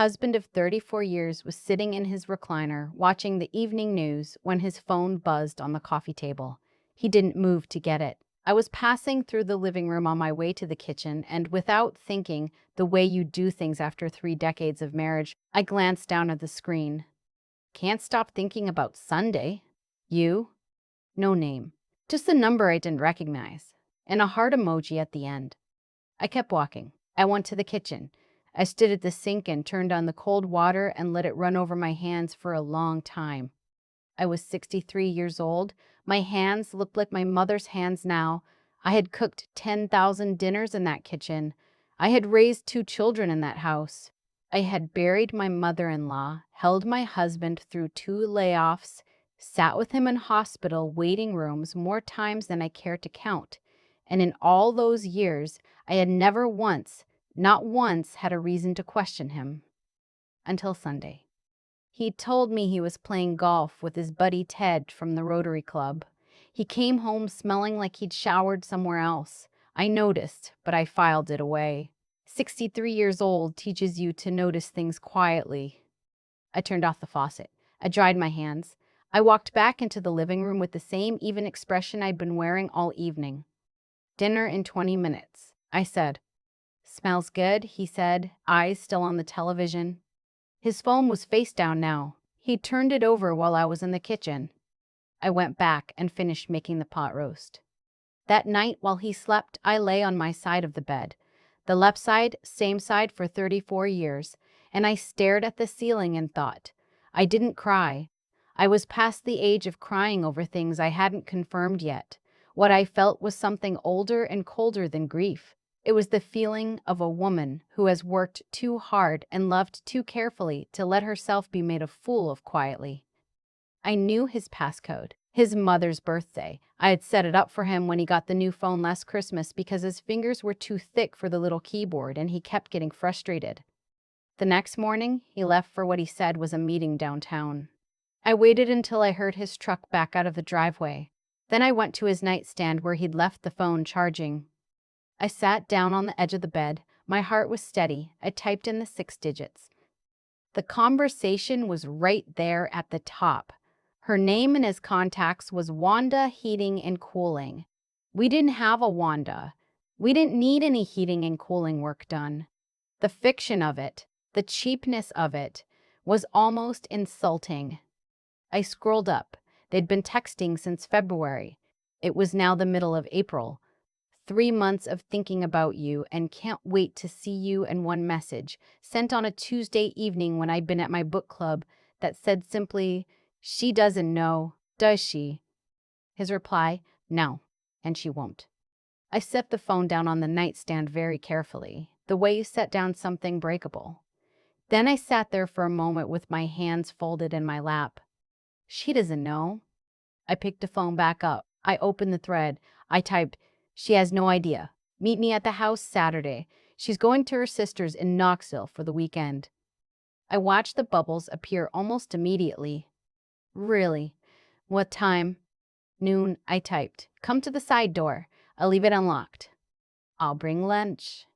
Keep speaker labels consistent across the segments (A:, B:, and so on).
A: Husband of 34 years was sitting in his recliner watching the evening news when his phone buzzed on the coffee table. He didn't move to get it. I was passing through the living room on my way to the kitchen, and without thinking, the way you do things after 3 decades of marriage, I glanced down at the screen. Can't stop thinking about Sunday. You? No name. Just a number I didn't recognize, and a heart emoji at the end. I kept walking. I went to the kitchen. I stood at the sink and turned on the cold water and let it run over my hands for a long time. I was 63 years old. My hands looked like my mother's hands now. I had cooked 10,000 dinners in that kitchen. I had raised 2 children in that house. I had buried my mother-in-law, held my husband through 2 layoffs, sat with him in hospital waiting rooms more times than I care to count. And in all those years, I had never once, not once, had a reason to question him. Until Sunday. He told me he was playing golf with his buddy Ted from the Rotary Club. He came home smelling like he'd showered somewhere else. I noticed, but I filed it away. 63 years old teaches you to notice things quietly. I turned off the faucet. I dried my hands. I walked back into the living room with the same even expression I'd been wearing all evening. Dinner in 20 minutes, I said. Smells good, he said, eyes still on the television. His phone was face down now. He turned it over while I was in the kitchen. I went back and finished making the pot roast. That night, while he slept, I lay on my side of the bed. The left side, same side for 34 years, and I stared at the ceiling and thought. I didn't cry. I was past the age of crying over things I hadn't confirmed yet. What I felt was something older and colder than grief. It was the feeling of a woman who has worked too hard and loved too carefully to let herself be made a fool of quietly. I knew his passcode, his mother's birthday. I had set it up for him when he got the new phone last Christmas because his fingers were too thick for the little keyboard and he kept getting frustrated. The next morning, he left for what he said was a meeting downtown. I waited until I heard his truck back out of the driveway. Then I went to his nightstand where he'd left the phone charging. I sat down on the edge of the bed. My heart was steady. I typed in the 6 digits. The conversation was right there at the top. Her name in his contacts was Wanda Heating and Cooling. We didn't have a Wanda. We didn't need any heating and cooling work done. The fiction of it, the cheapness of it, was almost insulting. I scrolled up. They'd been texting since February. It was now the middle of April. 3 months of thinking about you and can't wait to see you, and one message, sent on a Tuesday evening when I'd been at my book club, that said simply, "She doesn't know, does she?" His reply, "No, and she won't." I set the phone down on the nightstand very carefully, the way you set down something breakable. Then I sat there for a moment with my hands folded in my lap. She doesn't know. I picked the phone back up. I opened the thread. I typed, "She has no idea. Meet me at the house Saturday. She's going to her sister's in Knoxville for the weekend." I watched the bubbles appear almost immediately. Really? What time? Noon, I typed. "Come to the side door. I'll leave it unlocked." "I'll bring lunch."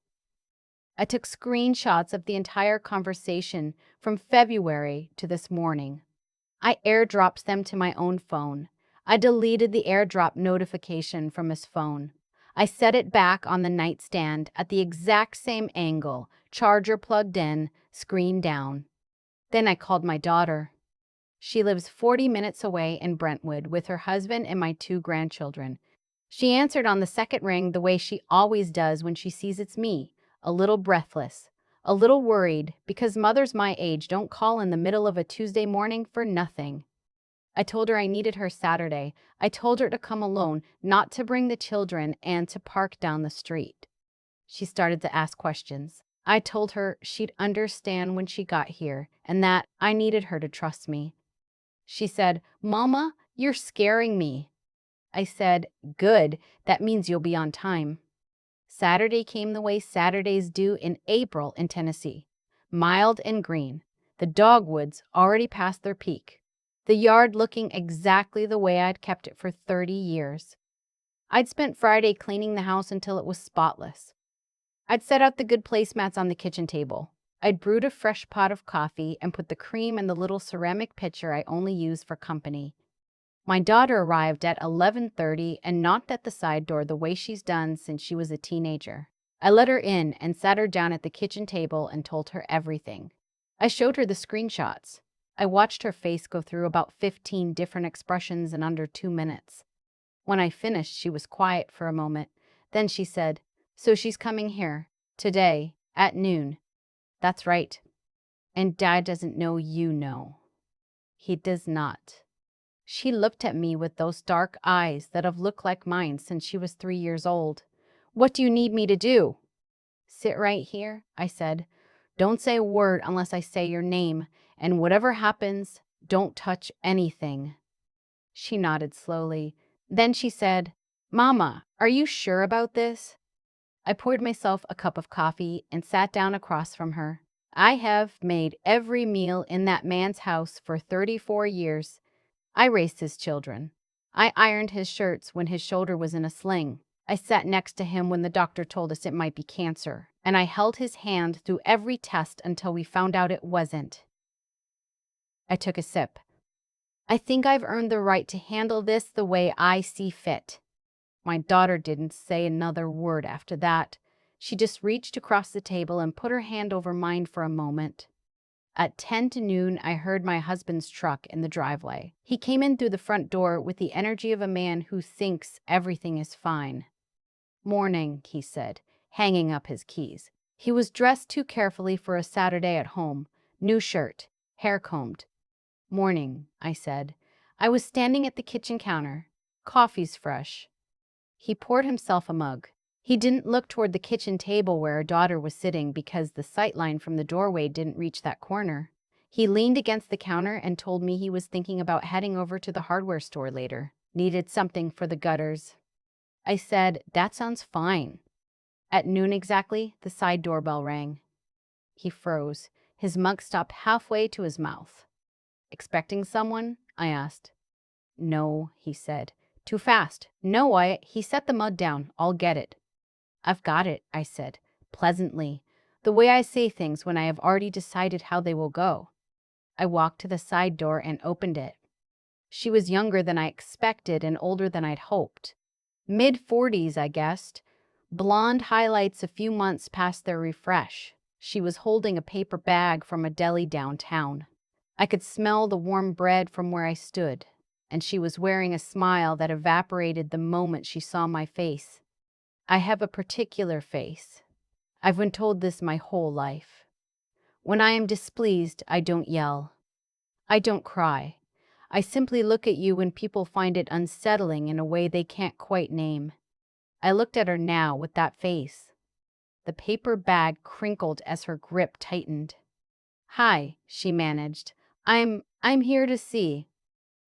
A: I took screenshots of the entire conversation from February to this morning. I airdropped them to my own phone. I deleted the airdrop notification from his phone. I set it back on the nightstand at the exact same angle, charger plugged in, screen down. Then I called my daughter. She lives 40 minutes away in Brentwood with her husband and my 2 grandchildren. She answered on the second ring the way she always does when she sees it's me, a little breathless, a little worried, because mothers my age don't call in the middle of a Tuesday morning for nothing. I told her I needed her Saturday. I told her to come alone, not to bring the children, and to park down the street. She started to ask questions. I told her she'd understand when she got here, and that I needed her to trust me. She said, "Mama, you're scaring me." I said, "Good, that means you'll be on time." Saturday came the way Saturdays do in April in Tennessee. Mild and green. The dogwoods already past their peak. The yard looking exactly the way I'd kept it for 30 years. I'd spent Friday cleaning the house until it was spotless. I'd set out the good placemats on the kitchen table. I'd brewed a fresh pot of coffee and put the cream in the little ceramic pitcher I only use for company. My daughter arrived at 11:30 and knocked at the side door the way she's done since she was a teenager. I let her in and sat her down at the kitchen table and told her everything. I showed her the screenshots. I watched her face go through about 15 different expressions in under 2 minutes. When I finished, she was quiet for a moment. Then she said, "So she's coming here, today, at noon." "That's right. And Dad doesn't know you know." "He does not." She looked at me with those dark eyes that have looked like mine since she was 3 years old. "What do you need me to do?" "Sit right here," I said. "Don't say a word unless I say your name, and whatever happens, don't touch anything." She nodded slowly. Then she said, "Mama, are you sure about this?" I poured myself a cup of coffee and sat down across from her. "I have made every meal in that man's house for 34 years. I raised his children. I ironed his shirts when his shoulder was in a sling. I sat next to him when the doctor told us it might be cancer, and I held his hand through every test until we found out it wasn't." I took a sip. "I think I've earned the right to handle this the way I see fit." My daughter didn't say another word after that. She just reached across the table and put her hand over mine for a moment. At 10 to noon, I heard my husband's truck in the driveway. He came in through the front door with the energy of a man who thinks everything is fine. "Morning," he said, hanging up his keys. He was dressed too carefully for a Saturday at home. New shirt, hair combed. "Morning," I said. I was standing at the kitchen counter. "Coffee's fresh." He poured himself a mug. He didn't look toward the kitchen table where our daughter was sitting because the sightline from the doorway didn't reach that corner. He leaned against the counter and told me he was thinking about heading over to the hardware store later. Needed something for the gutters. I said, "That sounds fine." At noon exactly, the side doorbell rang. He froze. His mug stopped halfway to his mouth. "Expecting someone?" I asked. "No," he said. "Too fast." "No, He set the mug down. "I'll get it." "I've got it," I said, pleasantly, the way I say things when I have already decided how they will go. I walked to the side door and opened it. She was younger than I expected and older than I'd hoped. Mid-40s, I guessed. Blonde highlights a few months past their refresh. She was holding a paper bag from a deli downtown. I could smell the warm bread from where I stood, and she was wearing a smile that evaporated the moment she saw my face. I have a particular face. I've been told this my whole life. When I am displeased, I don't yell. I don't cry. I simply look at you when people find it unsettling in a way they can't quite name. I looked at her now with that face. The paper bag crinkled as her grip tightened. "Hi," she managed. I'm here to see."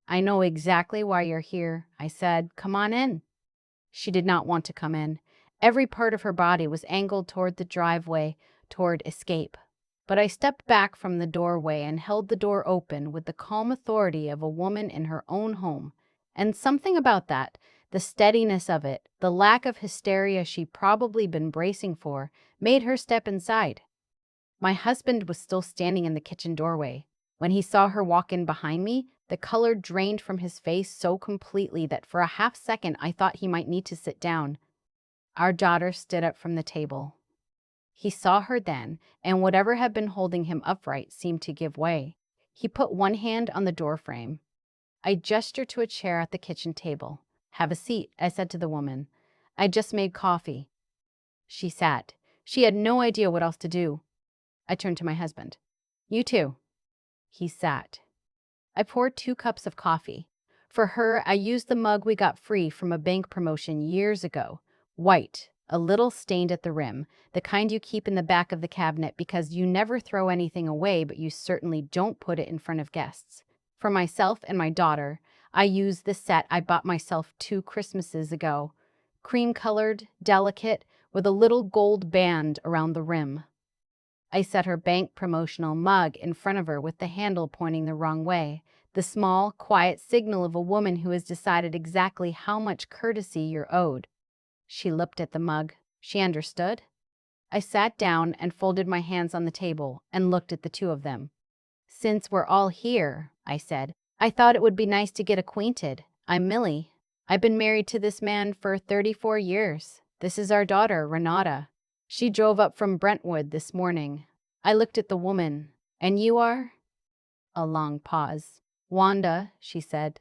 A: "I know exactly why you're here," I said. "Come on in." She did not want to come in. Every part of her body was angled toward the driveway, toward escape. But I stepped back from the doorway and held the door open with the calm authority of a woman in her own home. And something about that, the steadiness of it, the lack of hysteria she'd probably been bracing for, made her step inside. My husband was still standing in the kitchen doorway. When he saw her walk in behind me, the color drained from his face so completely that for a half second I thought he might need to sit down. Our daughter stood up from the table. He saw her then, and whatever had been holding him upright seemed to give way. He put one hand on the doorframe. I gestured to a chair at the kitchen table. "Have a seat," I said to the woman. "I just made coffee." She sat. She had no idea what else to do. I turned to my husband. "You too." He sat. I poured 2 cups of coffee. For her, I used the mug we got free from a bank promotion years ago. White, a little stained at the rim, the kind you keep in the back of the cabinet because you never throw anything away, but you certainly don't put it in front of guests. For myself and my daughter, I used the set I bought myself 2 Christmases ago. Cream-colored, delicate, with a little gold band around the rim. I set her bank promotional mug in front of her with the handle pointing the wrong way, the small, quiet signal of a woman who has decided exactly how much courtesy you're owed. She looked at the mug. She understood. I sat down and folded my hands on the table and looked at the two of them. Since we're all here, I said, I thought it would be nice to get acquainted. I'm Millie. I've been married to this man for 34 years. This is our daughter, Renata. She drove up from Brentwood this morning. I looked at the woman. And you are? A long pause. Wanda, she said.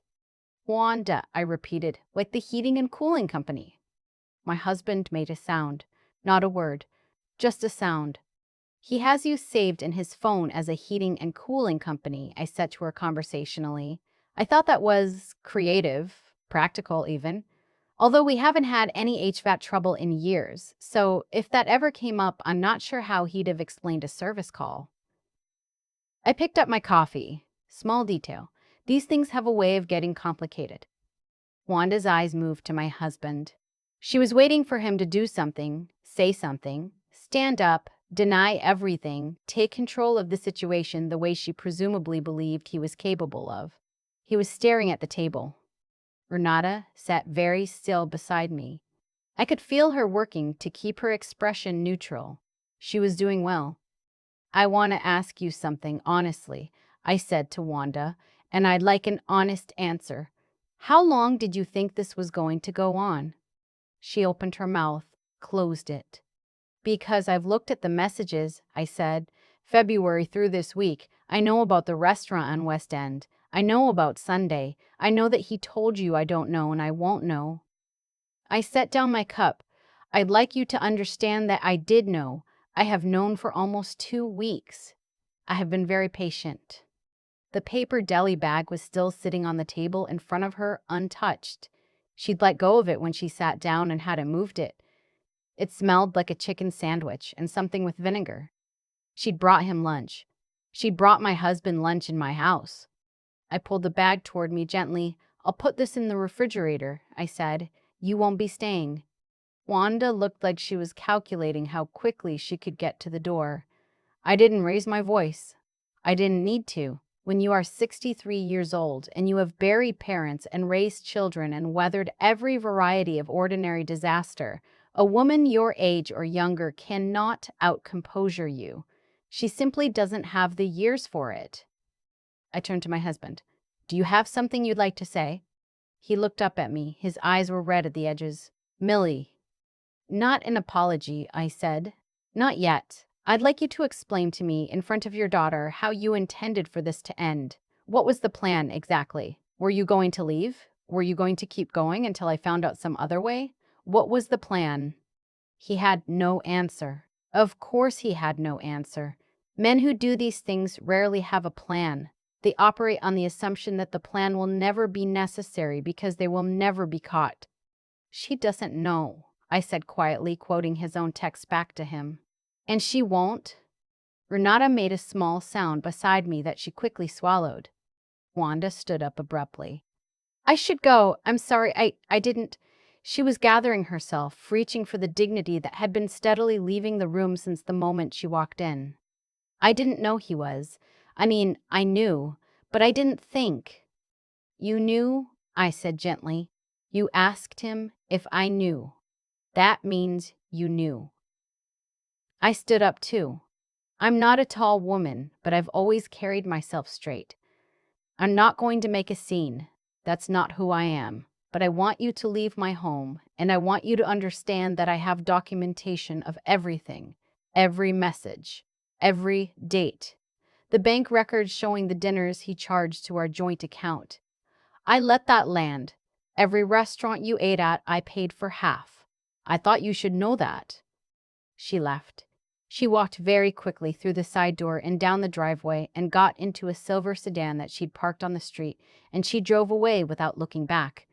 A: Wanda, I repeated, like the heating and cooling company. My husband made a sound. Not a word. Just a sound. He has you saved in his phone as a heating and cooling company, I said to her conversationally. I thought that was creative, practical even. Although we haven't had any HVAC trouble in years, so if that ever came up, I'm not sure how he'd have explained a service call. I picked up my coffee. Small detail. These things have a way of getting complicated. Wanda's eyes moved to my husband. She was waiting for him to do something, say something, stand up, deny everything, take control of the situation the way she presumably believed he was capable of. He was staring at the table. Renata sat very still beside me. I could feel her working to keep her expression neutral. She was doing well. I want to ask you something honestly, I said to Wanda, and I'd like an honest answer. How long did you think this was going to go on? She opened her mouth, closed it. Because I've looked at the messages, I said. February through this week. I know about the restaurant on West End. I know about Sunday. I know that he told you I don't know and I won't know. I set down my cup. I'd like you to understand that I did know. I have known for almost 2 weeks. I have been very patient. The paper deli bag was still sitting on the table in front of her, untouched. She'd let go of it when she sat down and hadn't moved it. It smelled like a chicken sandwich and something with vinegar. She'd brought him lunch. She'd brought my husband lunch in my house. I pulled the bag toward me gently. I'll put this in the refrigerator, I said. You won't be staying. Wanda looked like she was calculating how quickly she could get to the door. I didn't raise my voice. I didn't need to. When you are 63 years old and you have buried parents and raised children and weathered every variety of ordinary disaster, a woman your age or younger cannot outcompose you. She simply doesn't have the years for it. I turned to my husband. Do you have something you'd like to say? He looked up at me. His eyes were red at the edges. Millie. Not an apology, I said. Not yet. I'd like you to explain to me in front of your daughter how you intended for this to end. What was the plan exactly? Were you going to leave? Were you going to keep going until I found out some other way? What was the plan? He had no answer. Of course he had no answer. Men who do these things rarely have a plan. They operate on the assumption that the plan will never be necessary because they will never be caught. She doesn't know, I said quietly, quoting his own text back to him. And she won't? Renata made a small sound beside me that she quickly swallowed. Wanda stood up abruptly. I should go. I'm sorry, I didn't. She was gathering herself, reaching for the dignity that had been steadily leaving the room since the moment she walked in. I didn't know he was. I mean, I knew, but I didn't think. You knew? I said gently. You asked him if I knew. That means you knew. I stood up too. I'm not a tall woman, but I've always carried myself straight. I'm not going to make a scene. That's not who I am. But I want you to leave my home, and I want you to understand that I have documentation of everything, every message, every date. The bank records showing the dinners he charged to our joint account. I let that land. Every restaurant you ate at, I paid for half. I thought you should know that. She left. She walked very quickly through the side door and down the driveway and got into a silver sedan that she'd parked on the street, and she drove away without looking back.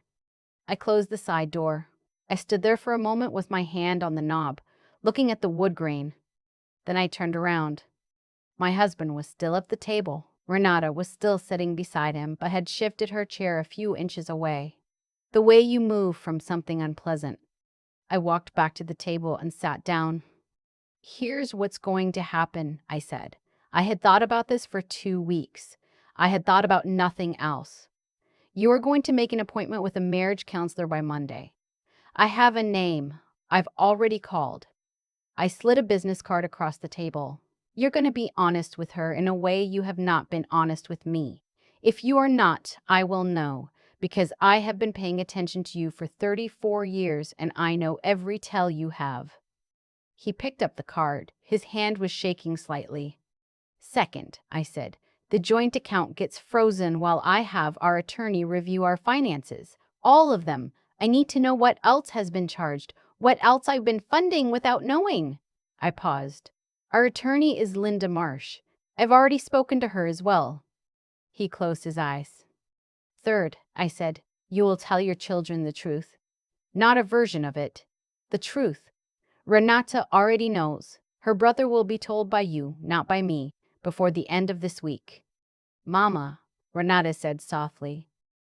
A: I closed the side door. I stood there for a moment with my hand on the knob, looking at the wood grain. Then I turned around. My husband was still at the table. Renata was still sitting beside him, but had shifted her chair a few inches away. The way you move from something unpleasant. I walked back to the table and sat down. Here's what's going to happen, I said. I had thought about this for 2 weeks. I had thought about nothing else. You are going to make an appointment with a marriage counselor by Monday. I have a name. I've already called. I slid a business card across the table. You're going to be honest with her in a way you have not been honest with me. If you are not, I will know, because I have been paying attention to you for 34 years and I know every tell you have. He picked up the card. His hand was shaking slightly. Second, I said, the joint account gets frozen while I have our attorney review our finances. All of them. I need to know what else has been charged, what else I've been funding without knowing. I paused. Our attorney is Linda Marsh. I've already spoken to her as well. He closed his eyes. Third, I said, you will tell your children the truth. Not a version of it. The truth. Renata already knows. Her brother will be told by you, not by me, before the end of this week. Mama, Renata said softly.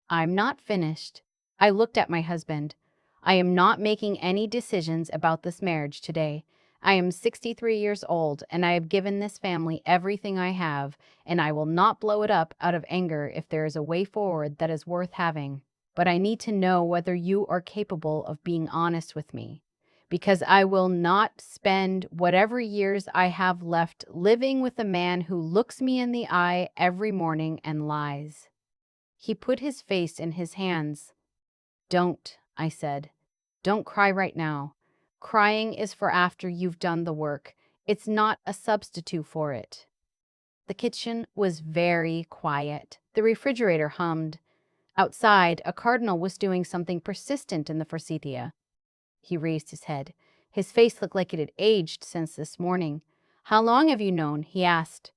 A: I'm not finished. I looked at my husband. I am not making any decisions about this marriage today. I am 63 years old and I have given this family everything I have, and I will not blow it up out of anger if there is a way forward that is worth having. But I need to know whether you are capable of being honest with me, because I will not spend whatever years I have left living with a man who looks me in the eye every morning and lies. He put his face in his hands. Don't, I said. Don't cry right now. Crying is for after you've done the work. It's not a substitute for it. The kitchen was very quiet. The refrigerator hummed. Outside, a cardinal was doing something persistent in the forsythia. He raised his head. His face looked like it had aged since this morning. How long have you known? He asked.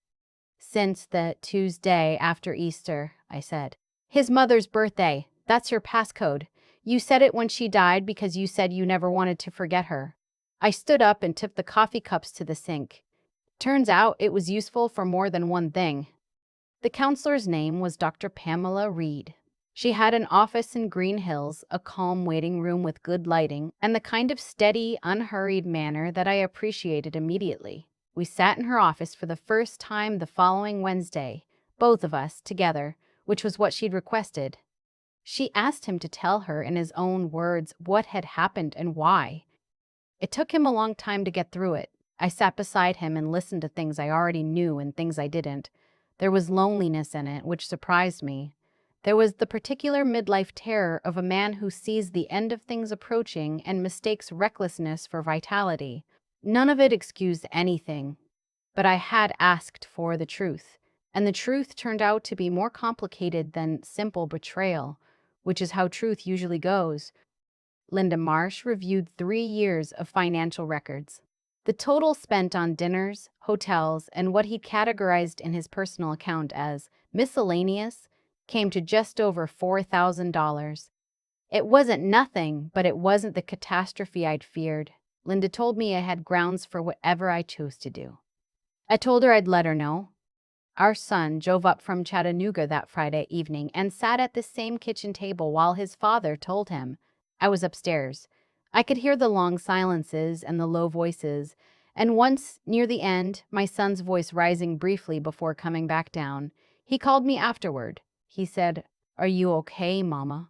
A: Since the Tuesday after Easter, I said. His mother's birthday. That's your passcode. You said it when she died because you said you never wanted to forget her. I stood up and tipped the coffee cups to the sink. Turns out it was useful for more than one thing. The counselor's name was Dr. Pamela Reed. She had an office in Green Hills, a calm waiting room with good lighting, and the kind of steady, unhurried manner that I appreciated immediately. We sat in her office for the first time the following Wednesday, both of us together, which was what she'd requested. She asked him to tell her in his own words what had happened and why. It took him a long time to get through it. I sat beside him and listened to things I already knew and things I didn't. There was loneliness in it, which surprised me. There was the particular midlife terror of a man who sees the end of things approaching and mistakes recklessness for vitality. None of it excused anything, but I had asked for the truth, and the truth turned out to be more complicated than simple betrayal, which is how truth usually goes. Linda Marsh reviewed 3 years of financial records. The total spent on dinners, hotels, and what he categorized in his personal account as miscellaneous came to just over $4,000. It wasn't nothing, but it wasn't the catastrophe I'd feared. Linda told me I had grounds for whatever I chose to do. I told her I'd let her know. Our son drove up from Chattanooga that Friday evening and sat at the same kitchen table while his father told him. I was upstairs. I could hear the long silences and the low voices, and once, near the end, my son's voice rising briefly before coming back down. He called me afterward. He said, "Are you okay, Mama?"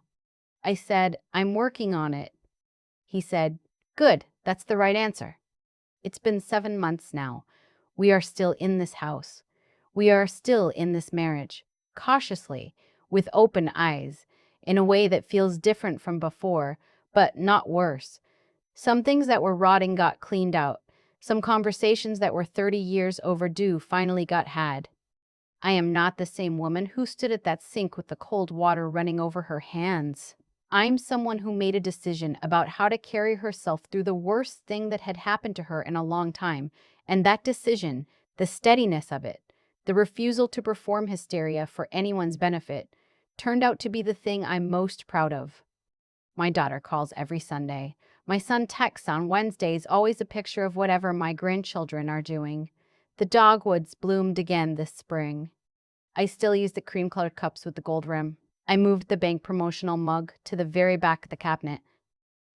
A: I said, "I'm working on it." He said, "Good, that's the right answer." It's been 7 months now. We are still in this house. We are still in this marriage, cautiously, with open eyes, in a way that feels different from before, but not worse. Some things that were rotting got cleaned out. Some conversations that were 30 years overdue finally got had. I am not the same woman who stood at that sink with the cold water running over her hands. I'm someone who made a decision about how to carry herself through the worst thing that had happened to her in a long time, and that decision, the steadiness of it, the refusal to perform hysteria for anyone's benefit, turned out to be the thing I'm most proud of. My daughter calls every Sunday. My son texts on Wednesdays, always a picture of whatever my grandchildren are doing. The dogwoods bloomed again this spring. I still use the cream-colored cups with the gold rim. I moved the bank promotional mug to the very back of the cabinet.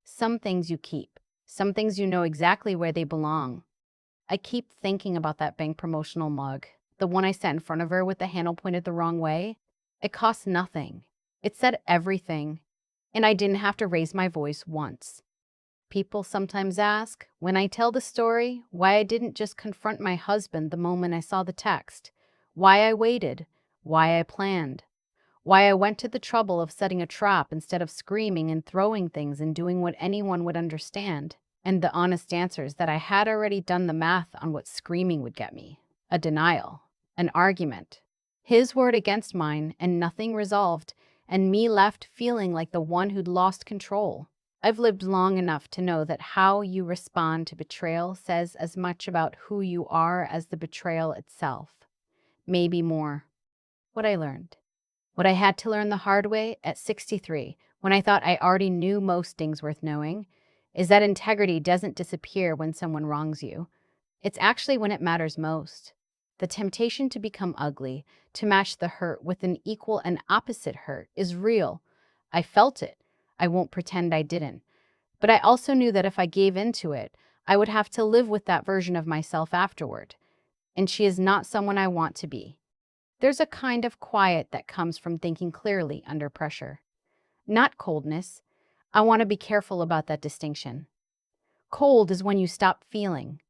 A: Some things you keep. Some things you know exactly where they belong. I keep thinking about that bank promotional mug, the one I sat in front of her with the handle pointed the wrong way. It cost nothing. It said everything, and I didn't have to raise my voice once. People sometimes ask, when I tell the story, why I didn't just confront my husband the moment I saw the text, why I waited, why I planned, why I went to the trouble of setting a trap instead of screaming and throwing things and doing what anyone would understand. And the honest answer is that I had already done the math on what screaming would get me. A denial, an argument, his word against mine, and nothing resolved, and me left feeling like the one who'd lost control. I've lived long enough to know that how you respond to betrayal says as much about who you are as the betrayal itself. Maybe more. What I learned. What I had to learn the hard way at 63, when I thought I already knew most things worth knowing, is that integrity doesn't disappear when someone wrongs you. It's actually when it matters most. The temptation to become ugly, to match the hurt with an equal and opposite hurt, is real. I felt it. I won't pretend I didn't. But I also knew that if I gave into it, I would have to live with that version of myself afterward. And she is not someone I want to be. There's a kind of quiet that comes from thinking clearly under pressure. Not coldness. I want to be careful about that distinction. Cold is when you stop feeling.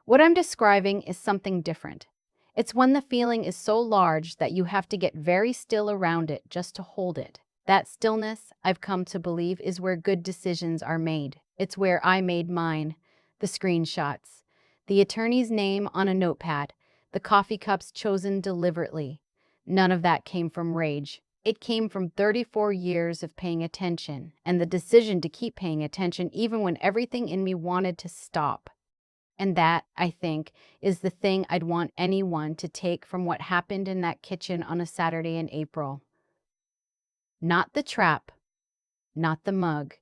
A: What I'm describing is something different. It's when the feeling is so large that you have to get very still around it just to hold it. That stillness, I've come to believe, is where good decisions are made. It's where I made mine. The screenshots, the attorney's name on a notepad, the coffee cups chosen deliberately. None of that came from rage. It came from 34 years of paying attention, and the decision to keep paying attention even when everything in me wanted to stop. And that, I think, is the thing I'd want anyone to take from what happened in that kitchen on a Saturday in April. Not the trap, not the mug,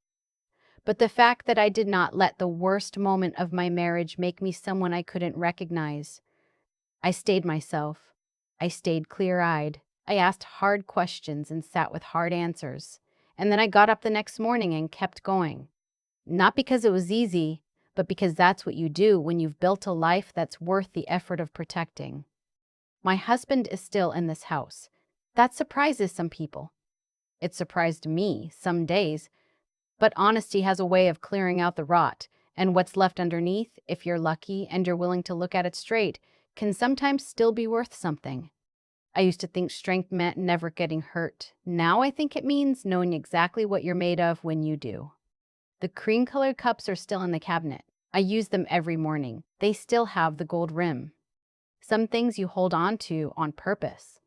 A: but the fact that I did not let the worst moment of my marriage make me someone I couldn't recognize. I stayed myself. I stayed clear-eyed. I asked hard questions and sat with hard answers. And then I got up the next morning and kept going. Not because it was easy, but because that's what you do when you've built a life that's worth the effort of protecting. My husband is still in this house. That surprises some people. It surprised me some days, but honesty has a way of clearing out the rot, and what's left underneath, if you're lucky and you're willing to look at it straight, can sometimes still be worth something. I used to think strength meant never getting hurt. Now I think it means knowing exactly what you're made of when you do. The cream-colored cups are still in the cabinet. I use them every morning. They still have the gold rim. Some things you hold on to on purpose.